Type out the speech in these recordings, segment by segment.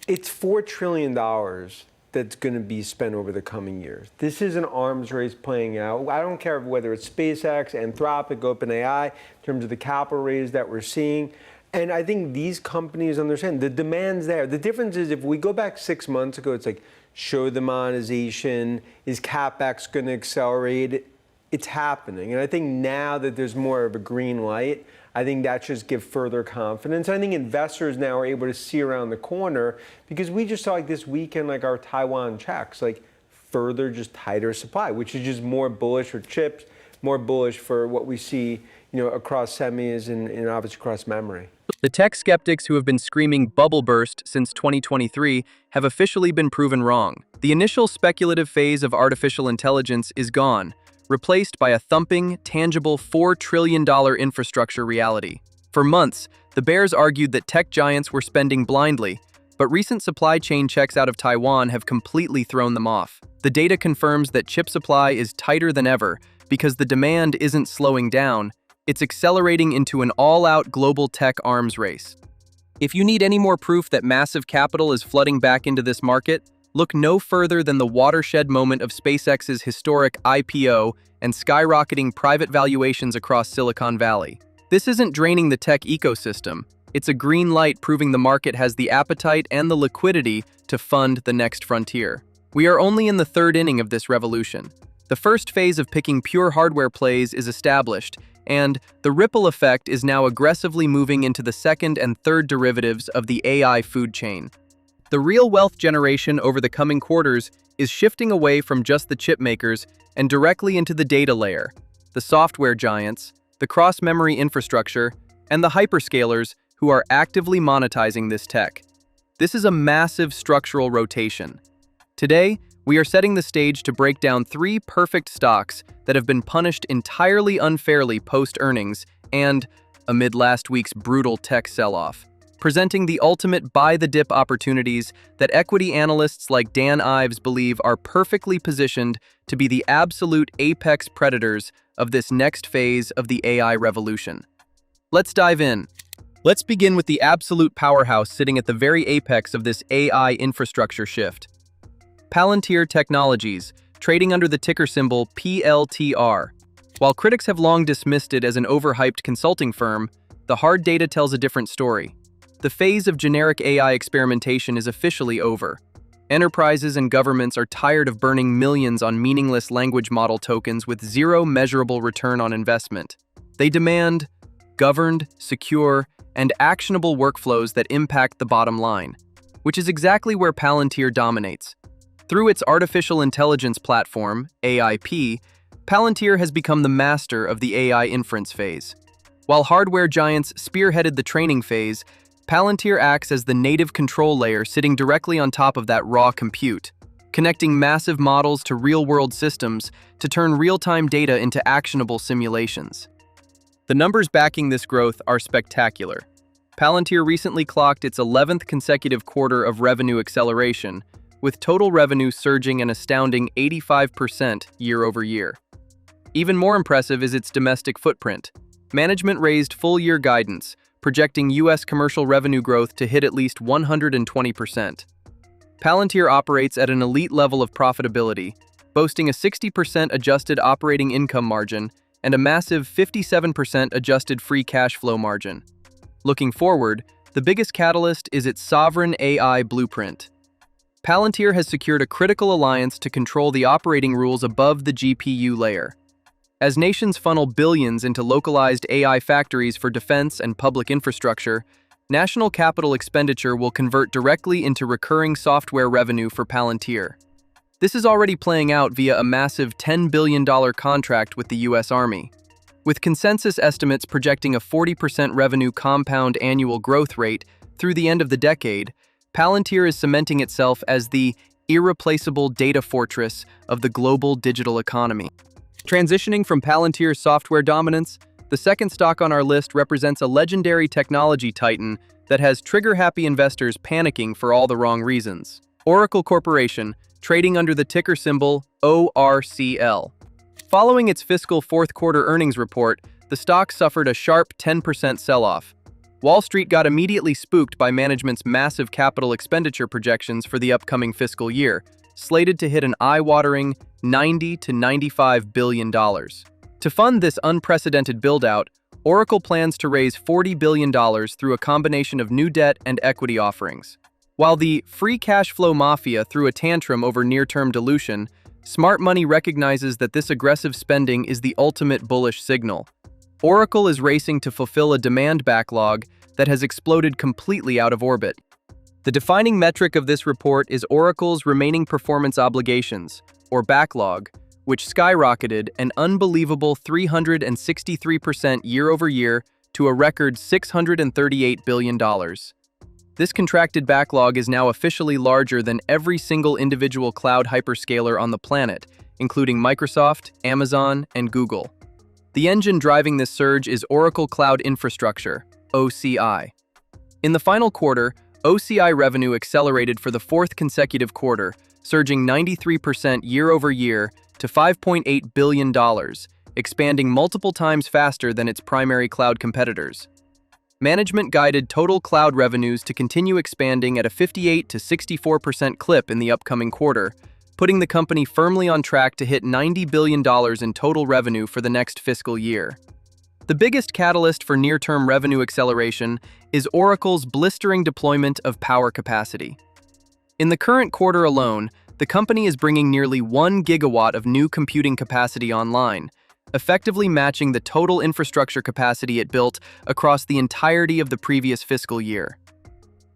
It's $4 trillion that's going to be spent over the coming years. This is an arms race playing out. I don't care whether it's SpaceX, Anthropic, OpenAI, in terms of the capital raise that we're seeing. And I think these companies understand the demand's there. The difference is if we go back 6 months ago, it's like, show the monetization, is CapEx going to accelerate? It's happening. And I think now that there's more of a green light, I think that should give further confidence. I think investors now are able to see around the corner because we just saw like this weekend, like our Taiwan checks, like further just tighter supply, which is just more bullish for chips, more bullish for what we see, across semis and obviously across memory. The tech skeptics who have been screaming bubble burst since 2023 have officially been proven wrong. The initial speculative phase of artificial intelligence is gone, replaced by a thumping, tangible $4 trillion infrastructure reality. For months, the bears argued that tech giants were spending blindly, but recent supply chain checks out of Taiwan have completely thrown them off. The data confirms that chip supply is tighter than ever because the demand isn't slowing down, it's accelerating into an all-out global tech arms race. If you need any more proof that massive capital is flooding back into this market, look no further than the watershed moment of SpaceX's historic IPO and skyrocketing private valuations across Silicon Valley. This isn't draining the tech ecosystem. It's a green light proving the market has the appetite and the liquidity to fund the next frontier. We are only in the third inning of this revolution. The first phase of picking pure hardware plays is established, and the ripple effect is now aggressively moving into the second and third derivatives of the AI food chain. The real wealth generation over the coming quarters is shifting away from just the chip makers and directly into the data layer, the software giants, the cross-memory infrastructure, and the hyperscalers who are actively monetizing this tech. This is a massive structural rotation. Today, we are setting the stage to break down 3 perfect stocks that have been punished entirely unfairly post-earnings and amid last week's brutal tech sell-off, presenting the ultimate buy-the-dip opportunities that equity analysts like Dan Ives believe are perfectly positioned to be the absolute apex predators of this next phase of the AI revolution. Let's dive in. Let's begin with the absolute powerhouse sitting at the very apex of this AI infrastructure shift. Palantir Technologies, trading under the ticker symbol PLTR. While critics have long dismissed it as an overhyped consulting firm, the hard data tells a different story. The phase of generic AI experimentation is officially over. Enterprises and governments are tired of burning millions on meaningless language model tokens with zero measurable return on investment. They demand governed, secure, and actionable workflows that impact the bottom line, which is exactly where Palantir dominates. Through its artificial intelligence platform, AIP, Palantir has become the master of the AI inference phase. While hardware giants spearheaded the training phase, Palantir acts as the native control layer sitting directly on top of that raw compute, connecting massive models to real-world systems to turn real-time data into actionable simulations. The numbers backing this growth are spectacular. Palantir recently clocked its 11th consecutive quarter of revenue acceleration, with total revenue surging an astounding 85% year-over-year. Even more impressive is its domestic footprint. Management raised full-year guidance, projecting U.S. commercial revenue growth to hit at least 120%. Palantir operates at an elite level of profitability, boasting a 60% adjusted operating income margin and a massive 57% adjusted free cash flow margin. Looking forward, the biggest catalyst is its sovereign AI blueprint. Palantir has secured a critical alliance to control the operating rules above the GPU layer. As nations funnel billions into localized AI factories for defense and public infrastructure, national capital expenditure will convert directly into recurring software revenue for Palantir. This is already playing out via a massive $10 billion contract with the U.S. Army. With consensus estimates projecting a 40% revenue compound annual growth rate through the end of the decade, Palantir is cementing itself as the irreplaceable data fortress of the global digital economy. Transitioning from Palantir's software dominance, the second stock on our list represents a legendary technology titan that has trigger-happy investors panicking for all the wrong reasons. Oracle Corporation, trading under the ticker symbol ORCL. Following its fiscal fourth quarter earnings report, the stock suffered a sharp 10% sell-off. Wall Street got immediately spooked by management's massive capital expenditure projections for the upcoming fiscal year, slated to hit an eye-watering $90 to $95 billion. To fund this unprecedented build-out, Oracle plans to raise $40 billion through a combination of new debt and equity offerings. While the free cash flow mafia threw a tantrum over near-term dilution, smart money recognizes that this aggressive spending is the ultimate bullish signal. Oracle is racing to fulfill a demand backlog that has exploded completely out of orbit. The defining metric of this report is Oracle's remaining performance obligations, or backlog, which skyrocketed an unbelievable 363% year-over-year to a record $638 billion. This contracted backlog is now officially larger than every single individual cloud hyperscaler on the planet, including Microsoft, Amazon, and Google. The engine driving this surge is Oracle Cloud Infrastructure, OCI. In the final quarter, OCI revenue accelerated for the fourth consecutive quarter, surging 93% year-over-year to $5.8 billion, expanding multiple times faster than its primary cloud competitors. Management guided total cloud revenues to continue expanding at a 58 to 64% clip in the upcoming quarter, putting the company firmly on track to hit $90 billion in total revenue for the next fiscal year. The biggest catalyst for near-term revenue acceleration is Oracle's blistering deployment of power capacity. In the current quarter alone, the company is bringing nearly 1 gigawatt of new computing capacity online, effectively matching the total infrastructure capacity it built across the entirety of the previous fiscal year.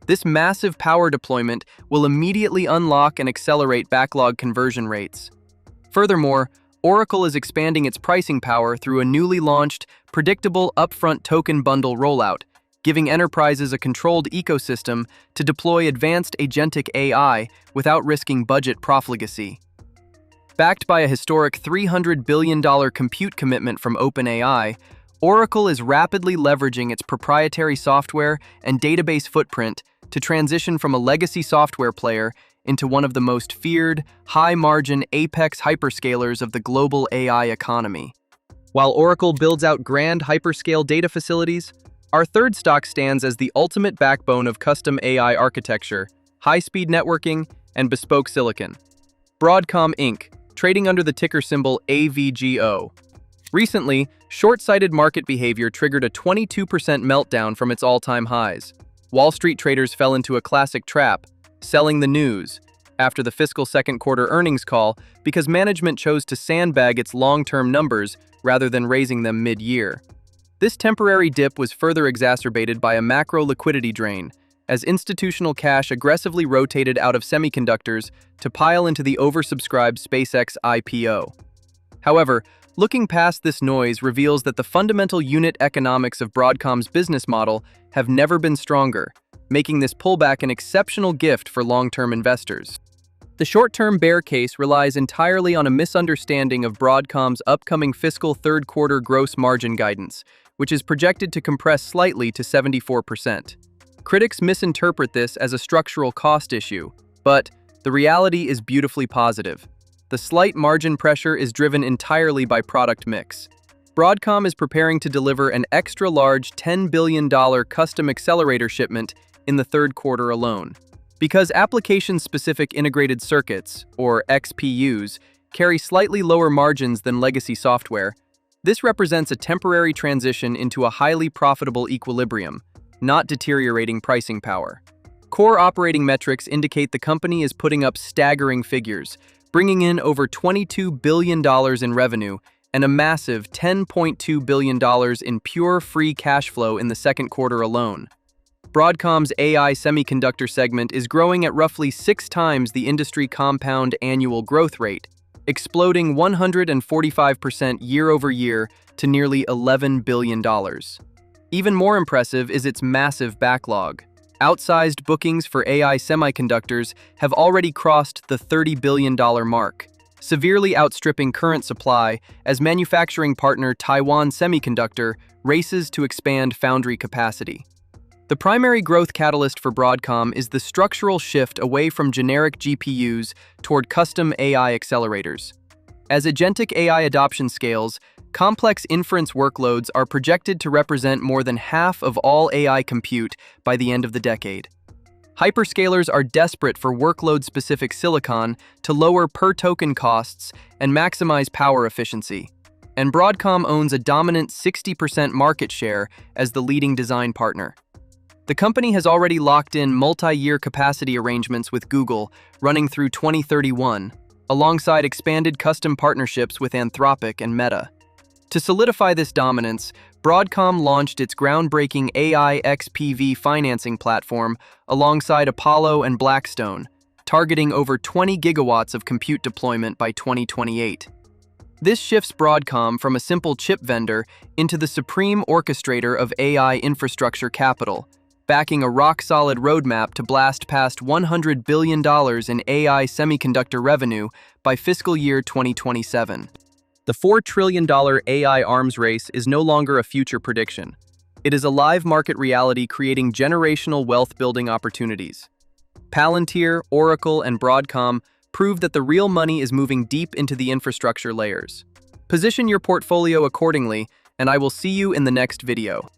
This massive power deployment will immediately unlock and accelerate backlog conversion rates. Furthermore, Oracle is expanding its pricing power through a newly launched, predictable upfront token bundle rollout, giving enterprises a controlled ecosystem to deploy advanced agentic AI without risking budget profligacy. Backed by a historic $300 billion compute commitment from OpenAI, Oracle is rapidly leveraging its proprietary software and database footprint to transition from a legacy software player into one of the most feared, high-margin apex hyperscalers of the global AI economy. While Oracle builds out grand hyperscale data facilities, our third stock stands as the ultimate backbone of custom AI architecture, high-speed networking, and bespoke silicon. Broadcom Inc., trading under the ticker symbol AVGO. Recently, short-sighted market behavior triggered a 22% meltdown from its all-time highs. Wall Street traders fell into a classic trap, selling the news, after the fiscal second quarter earnings call because management chose to sandbag its long-term numbers rather than raising them mid-year. This temporary dip was further exacerbated by a macro liquidity drain, as institutional cash aggressively rotated out of semiconductors to pile into the oversubscribed SpaceX IPO. However, looking past this noise reveals that the fundamental unit economics of Broadcom's business model have never been stronger, making this pullback an exceptional gift for long-term investors. The short-term bear case relies entirely on a misunderstanding of Broadcom's upcoming fiscal third quarter gross margin guidance, which is projected to compress slightly to 74%. Critics misinterpret this as a structural cost issue, but the reality is beautifully positive. The slight margin pressure is driven entirely by product mix. Broadcom is preparing to deliver an extra-large $10 billion custom accelerator shipment in the third quarter alone. Because application-specific integrated circuits, or XPUs, carry slightly lower margins than legacy software, this represents a temporary transition into a highly profitable equilibrium, not deteriorating pricing power. Core operating metrics indicate the company is putting up staggering figures, bringing in over $22 billion in revenue and a massive $10.2 billion in pure free cash flow in the second quarter alone. Broadcom's AI semiconductor segment is growing at roughly 6 times the industry compound annual growth rate, exploding 145% year-over-year to nearly $11 billion. Even more impressive is its massive backlog. Outsized bookings for AI semiconductors have already crossed the $30 billion mark, severely outstripping current supply as manufacturing partner Taiwan Semiconductor races to expand foundry capacity. The primary growth catalyst for Broadcom is the structural shift away from generic GPUs toward custom AI accelerators. As agentic AI adoption scales, complex inference workloads are projected to represent more than half of all AI compute by the end of the decade. Hyperscalers are desperate for workload-specific silicon to lower per-token costs and maximize power efficiency. And Broadcom owns a dominant 60% market share as the leading design partner. The company has already locked in multi-year capacity arrangements with Google running through 2031, alongside expanded custom partnerships with Anthropic and Meta. To solidify this dominance, Broadcom launched its groundbreaking AI XPV financing platform alongside Apollo and Blackstone, targeting over 20 gigawatts of compute deployment by 2028. This shifts Broadcom from a simple chip vendor into the supreme orchestrator of AI infrastructure capital, backing a rock-solid roadmap to blast past $100 billion in AI semiconductor revenue by fiscal year 2027. The $4 trillion AI arms race is no longer a future prediction. It is a live market reality creating generational wealth-building opportunities. Palantir, Oracle, and Broadcom prove that the real money is moving deep into the infrastructure layers. Position your portfolio accordingly, and I will see you in the next video.